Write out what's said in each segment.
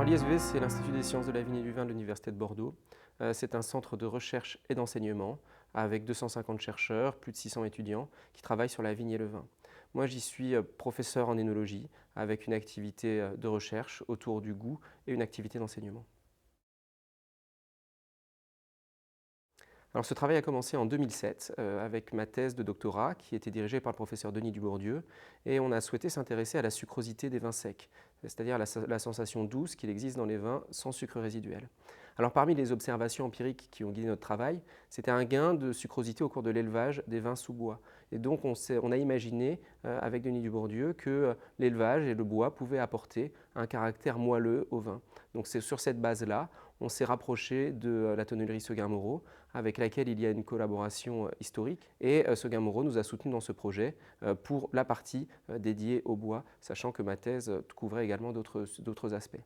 Alors l'ISV, c'est l'Institut des sciences de la vigne et du vin de l'Université de Bordeaux. C'est un centre de recherche et d'enseignement avec 250 chercheurs, plus de 600 étudiants qui travaillent sur la vigne et le vin. Moi, j'y suis professeur en énologie avec une activité de recherche autour du goût et une activité d'enseignement. Alors ce travail a commencé en 2007 avec ma thèse de doctorat qui était dirigée par le professeur Denis Dubourdieu et on a souhaité s'intéresser à la sucrosité des vins secs, c'est-à-dire la sensation douce qu'il existe dans les vins sans sucre résiduel. Alors parmi les observations empiriques qui ont guidé notre travail, c'était un gain de sucrosité au cours de l'élevage des vins sous bois. Et donc on a imaginé avec Denis Dubourdieu que l'élevage et le bois pouvaient apporter un caractère moelleux au vin. Donc c'est sur cette base-là, on s'est rapproché de la tonnellerie Seguin-Moreau, avec laquelle il y a une collaboration historique. Et Seguin-Moreau nous a soutenus dans ce projet pour la partie dédiée au bois, sachant que ma thèse couvrait également d'autres aspects.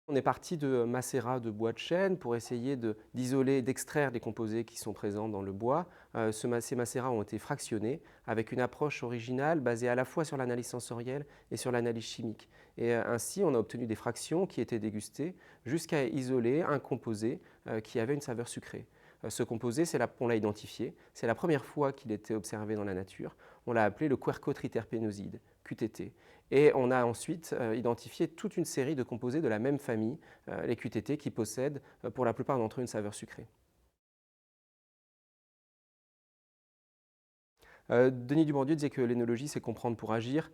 On est parti de macérats de bois de chêne pour essayer d'isoler, d'extraire les composés qui sont présents dans le bois. Ces macérats ont été fractionnés avec une approche originale basée à la fois sur l'analyse sensorielle et sur l'analyse chimique. Et ainsi, on a obtenu des fractions qui étaient dégustées jusqu'à isoler un composé qui avait une saveur sucrée. Ce composé, on l'a identifié. C'est la première fois qu'il était observé dans la nature. On l'a appelé le quercotriterpénoside, QTT. Et on a ensuite identifié toute une série de composés de la même famille, les QTT, qui possèdent pour la plupart d'entre eux une saveur sucrée. Denis Dubourdieu disait que l'énologie, c'est comprendre pour agir.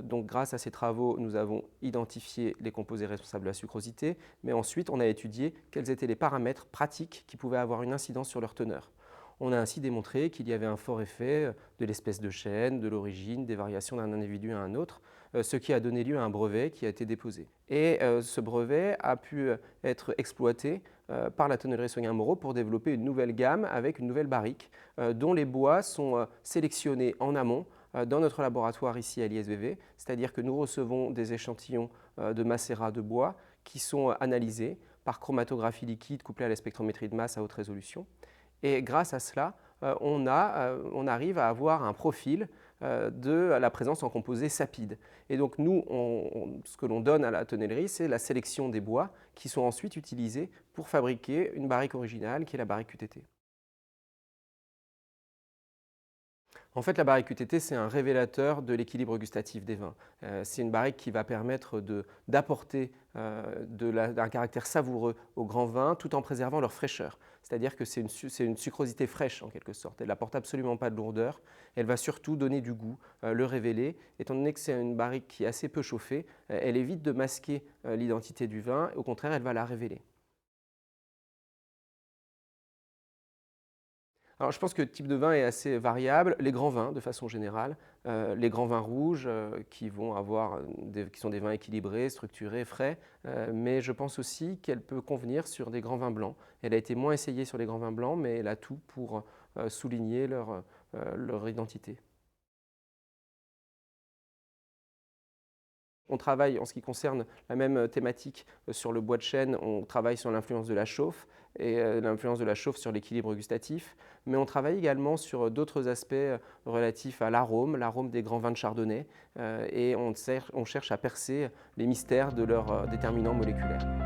Donc grâce à ces travaux, nous avons identifié les composés responsables de la sucrosité, mais ensuite on a étudié quels étaient les paramètres pratiques qui pouvaient avoir une incidence sur leur teneur. On a ainsi démontré qu'il y avait un fort effet de l'espèce de chêne, de l'origine, des variations d'un individu à un autre, ce qui a donné lieu à un brevet qui a été déposé. Et ce brevet a pu être exploité par la tonnellerie Seguin-Moreau pour développer une nouvelle gamme avec une nouvelle barrique dont les bois sont sélectionnés en amont dans notre laboratoire ici à l'ISVV, c'est-à-dire que nous recevons des échantillons de macérats de bois qui sont analysés par chromatographie liquide couplée à la spectrométrie de masse à haute résolution. Et grâce à cela, on arrive à avoir un profil de la présence en composés sapides. Et donc nous, ce que l'on donne à la tonnellerie, c'est la sélection des bois qui sont ensuite utilisés pour fabriquer une barrique originale qui est la barrique QTT. En fait, la barrique QTT, c'est un révélateur de l'équilibre gustatif des vins. C'est une barrique qui va permettre d'apporter un caractère savoureux aux grands vins tout en préservant leur fraîcheur. C'est-à-dire que c'est une sucrosité fraîche en quelque sorte. Elle n'apporte absolument pas de lourdeur. Elle va surtout donner du goût, le révéler. Étant donné que c'est une barrique qui est assez peu chauffée, elle évite de masquer l'identité du vin. Au contraire, elle va la révéler. Alors, je pense que le type de vin est assez variable. Les grands vins, de façon générale, les grands vins rouges qui sont des vins équilibrés, structurés, frais, mais je pense aussi qu'elle peut convenir sur des grands vins blancs. Elle a été moins essayée sur les grands vins blancs, mais elle a tout pour souligner leur identité. On travaille, en ce qui concerne la même thématique sur le bois de chêne, on travaille sur l'influence de la chauffe et l'influence de la chauffe sur l'équilibre gustatif, mais on travaille également sur d'autres aspects relatifs à l'arôme des grands vins de Chardonnay, et on cherche à percer les mystères de leurs déterminants moléculaires.